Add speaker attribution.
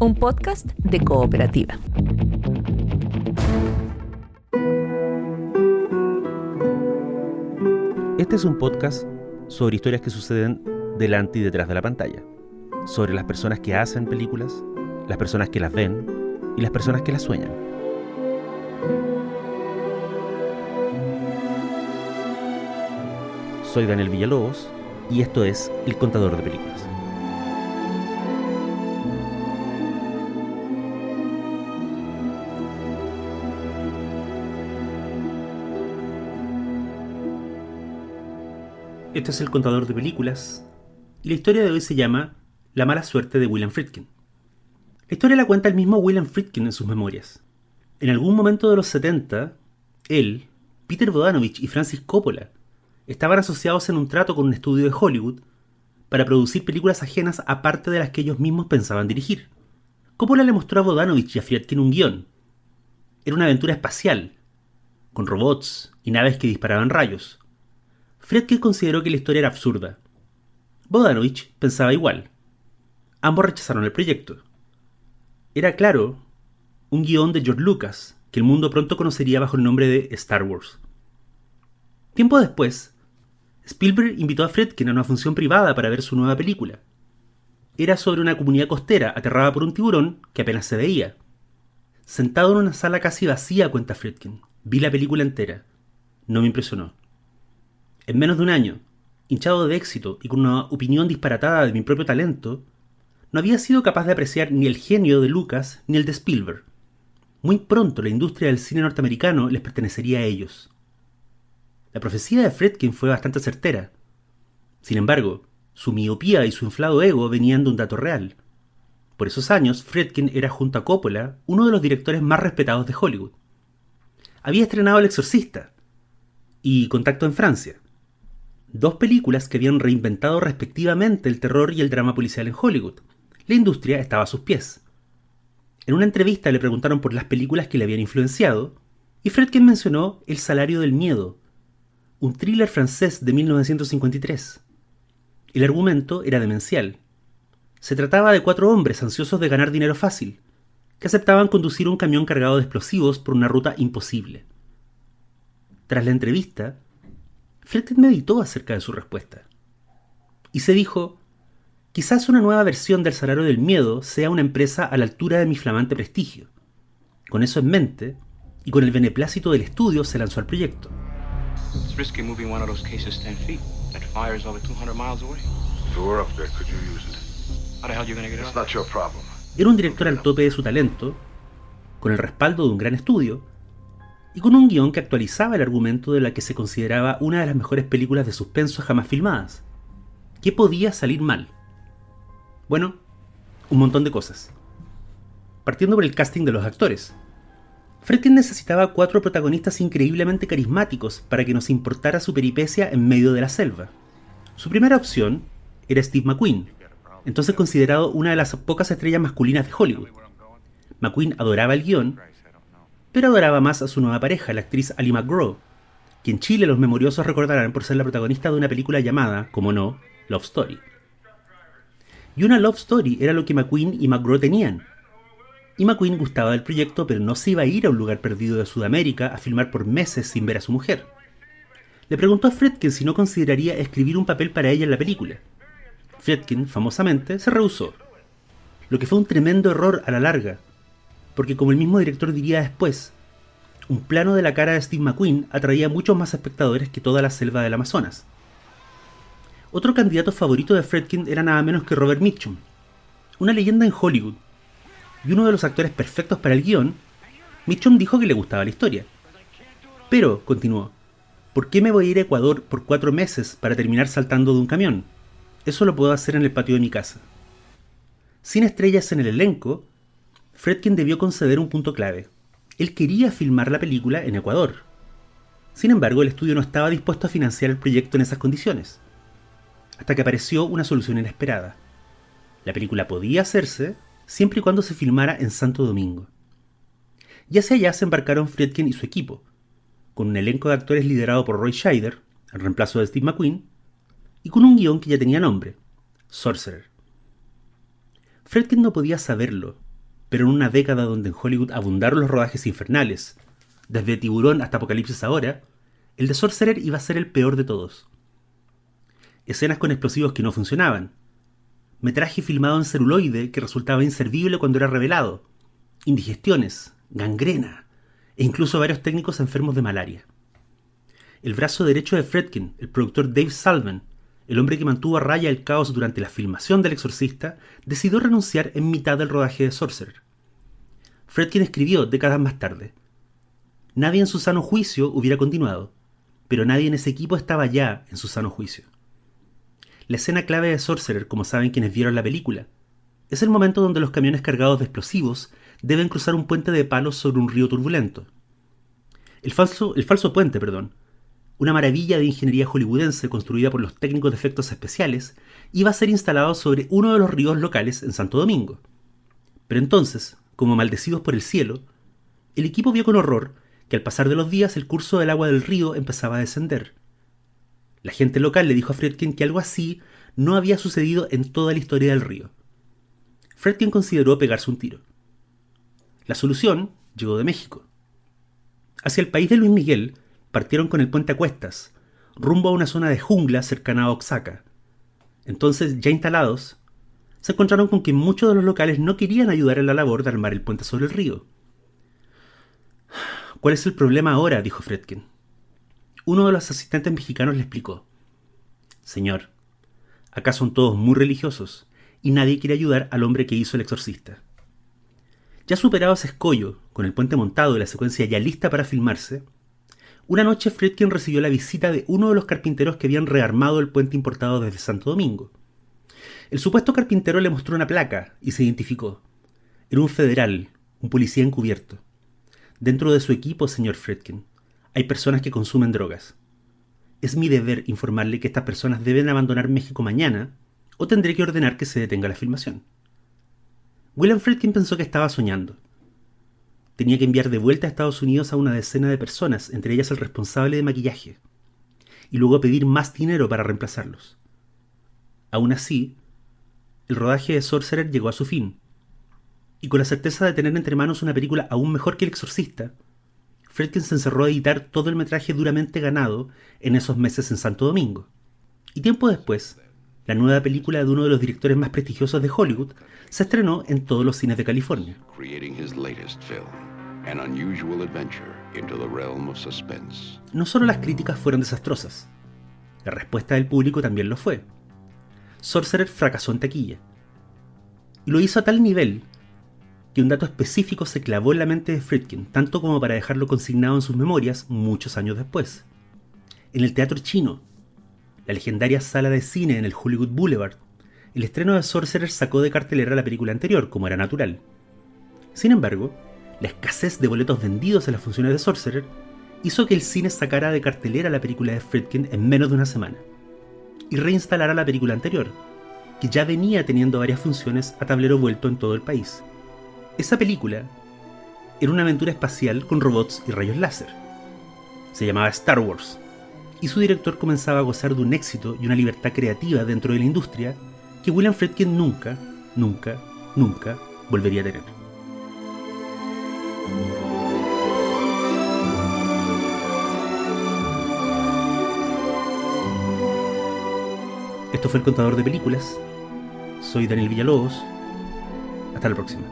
Speaker 1: un podcast de Cooperativa.
Speaker 2: Este es un podcast sobre historias que suceden delante y detrás de la pantalla, sobre las personas que hacen películas, las personas que las ven y las personas que las sueñan. Soy Daniel Villalobos y esto es El Contador de Películas. Este es El Contador de Películas y la historia de hoy se llama La mala suerte de William Friedkin. La historia la cuenta el mismo William Friedkin en sus memorias. En algún momento de los 70, él, Peter Bogdanovich y Francis Coppola estaban asociados en un trato con un estudio de Hollywood para producir películas ajenas aparte de las que ellos mismos pensaban dirigir. Coppola le mostró a Bogdanovich y a Friedkin un guión. Era una aventura espacial, con robots y naves que disparaban rayos. Friedkin consideró que la historia era absurda. Bogdanovich pensaba igual. Ambos rechazaron el proyecto. Era, claro, un guión de George Lucas, que el mundo pronto conocería bajo el nombre de Star Wars. Tiempo después, Spielberg invitó a Friedkin a una función privada para ver su nueva película. Era sobre una comunidad costera aterrada por un tiburón que apenas se veía. Sentado en una sala casi vacía, cuenta Friedkin, vi la película entera. No me impresionó. En menos de un año, hinchado de éxito y con una opinión disparatada de mi propio talento, no había sido capaz de apreciar ni el genio de Lucas ni el de Spielberg. Muy pronto la industria del cine norteamericano les pertenecería a ellos. La profecía de Friedkin fue bastante certera. Sin embargo, su miopía y su inflado ego venían de un dato real. Por esos años, Friedkin era, junto a Coppola, uno de los directores más respetados de Hollywood. Había estrenado El Exorcista y Contacto en Francia, dos películas que habían reinventado respectivamente el terror y el drama policial en Hollywood. La industria estaba a sus pies. En una entrevista le preguntaron por las películas que le habían influenciado, y Friedkin mencionó El Salario del Miedo, un thriller francés de 1953. El argumento era demencial. Se trataba de 4 hombres ansiosos de ganar dinero fácil, que aceptaban conducir un camión cargado de explosivos por una ruta imposible. Tras la entrevista, Friedkin meditó acerca de su respuesta. Y se dijo, quizás una nueva versión del Salario del Miedo sea una empresa a la altura de mi flamante prestigio. Con eso en mente, y con el beneplácito del estudio, se lanzó al proyecto.
Speaker 3: It's risky moving one of those cases 10 feet. That fire is over 200 miles away.
Speaker 4: If we were up there, could you use it?
Speaker 3: How the hell are you gonna get it
Speaker 4: It's
Speaker 3: up?
Speaker 4: not your problem.
Speaker 2: Era un director al tope de su talento, con el respaldo de un gran estudio, y con un guión que actualizaba el argumento de la que se consideraba una de las mejores películas de suspenso jamás filmadas. ¿Qué podía salir mal? Bueno, un montón de cosas. Partiendo por el casting de los actores. Friedkin necesitaba 4 protagonistas increíblemente carismáticos para que nos importara su peripecia en medio de la selva. Su primera opción era Steve McQueen, entonces considerado una de las pocas estrellas masculinas de Hollywood. McQueen adoraba el guión, pero adoraba más a su nueva pareja, la actriz Ali MacGraw, que en Chile los memoriosos recordarán por ser la protagonista de una película llamada, como no, Love Story. Y una Love Story era lo que McQueen y MacGraw tenían. Y McQueen gustaba del proyecto, pero no se iba a ir a un lugar perdido de Sudamérica a filmar por meses sin ver a su mujer. Le preguntó a Friedkin si no consideraría escribir un papel para ella en la película. Friedkin, famosamente, se rehusó. Lo que fue un tremendo error a la larga, porque como el mismo director diría después, un plano de la cara de Steve McQueen atraía muchos más espectadores que toda la selva del Amazonas. Otro candidato favorito de Friedkin era nada menos que Robert Mitchum, una leyenda en Hollywood, y uno de los actores perfectos para el guión. Mitchum dijo que le gustaba la historia. Pero, continuó, ¿por qué me voy a ir a Ecuador por 4 meses para terminar saltando de un camión? Eso lo puedo hacer en el patio de mi casa. Sin estrellas en el elenco, Friedkin debió conceder un punto clave. Él quería filmar la película en Ecuador. Sin embargo, el estudio no estaba dispuesto a financiar el proyecto en esas condiciones. Hasta que apareció una solución inesperada. La película podía hacerse siempre y cuando se filmara en Santo Domingo. Y hacia allá se embarcaron Friedkin y su equipo, con un elenco de actores liderado por Roy Scheider, el reemplazo de Steve McQueen, y con un guión que ya tenía nombre, Sorcerer. Friedkin no podía saberlo, Pero en una década donde en Hollywood abundaron los rodajes infernales, desde Tiburón hasta Apocalipsis Ahora, el de Sorcerer iba a ser el peor de todos. Escenas con explosivos que no funcionaban, metraje filmado en celuloide que resultaba inservible cuando era revelado, indigestiones, gangrena e incluso varios técnicos enfermos de malaria. El brazo derecho de Friedkin, el productor Dave Salman, el hombre que mantuvo a raya el caos durante la filmación del Exorcista, decidió renunciar en mitad del rodaje de Sorcerer. Friedkin escribió décadas más tarde: nadie en su sano juicio hubiera continuado, pero nadie en ese equipo estaba ya en su sano juicio. La escena clave de Sorcerer, como saben quienes vieron la película, es el momento donde los camiones cargados de explosivos deben cruzar un puente de palos sobre un río turbulento. El falso puente, una maravilla de ingeniería hollywoodense construida por los técnicos de efectos especiales, iba a ser instalado sobre uno de los ríos locales en Santo Domingo. Pero entonces, como maldecidos por el cielo, el equipo vio con horror que al pasar de los días el curso del agua del río empezaba a descender. La gente local le dijo a Friedkin que algo así no había sucedido en toda la historia del río. Friedkin consideró pegarse un tiro. La solución llegó de México. Hacia el país de Luis Miguel partieron con el puente a cuestas, rumbo a una zona de jungla cercana a Oaxaca. Entonces, ya instalados, se encontraron con que muchos de los locales no querían ayudar en la labor de armar el puente sobre el río. ¿Cuál es el problema ahora?, dijo Friedkin. Uno de los asistentes mexicanos le explicó: señor, acá son todos muy religiosos y nadie quiere ayudar al hombre que hizo el exorcista. Ya superado ese escollo, con el puente montado y la secuencia ya lista para filmarse, una noche Friedkin recibió la visita de uno de los carpinteros que habían rearmado el puente importado desde Santo Domingo. El supuesto carpintero le mostró una placa y se identificó. Era un federal, un policía encubierto. Dentro de su equipo, señor Friedkin, hay personas que consumen drogas. Es mi deber informarle que estas personas deben abandonar México mañana, o tendré que ordenar que se detenga la filmación. William Friedkin pensó que estaba soñando. Tenía que enviar de vuelta a Estados Unidos a una decena de personas, entre ellas el responsable de maquillaje, y luego pedir más dinero para reemplazarlos. Aún así, el rodaje de Sorcerer llegó a su fin, y con la certeza de tener entre manos una película aún mejor que El Exorcista, Friedkin se encerró a editar todo el metraje duramente ganado en esos meses en Santo Domingo. Y tiempo después, la nueva película de uno de los directores más prestigiosos de Hollywood se estrenó en todos los cines de California. No solo las críticas fueron desastrosas, la respuesta del público también lo fue. Sorcerer fracasó en taquilla. Y lo hizo a tal nivel que un dato específico se clavó en la mente de Friedkin, tanto como para dejarlo consignado en sus memorias muchos años después. En el Teatro Chino, la legendaria sala de cine en el Hollywood Boulevard, el estreno de Sorcerer sacó de cartelera la película anterior, como era natural. Sin embargo, la escasez de boletos vendidos en las funciones de Sorcerer hizo que el cine sacara de cartelera la película de Friedkin en menos de una semana, y reinstalara la película anterior, que ya venía teniendo varias funciones a tablero vuelto en todo el país. Esa película era una aventura espacial con robots y rayos láser. Se llamaba Star Wars, y su director comenzaba a gozar de un éxito y una libertad creativa dentro de la industria que William Friedkin nunca volvería a tener. Esto fue El Contador de Películas. Soy Daniel Villalobos. Hasta la próxima.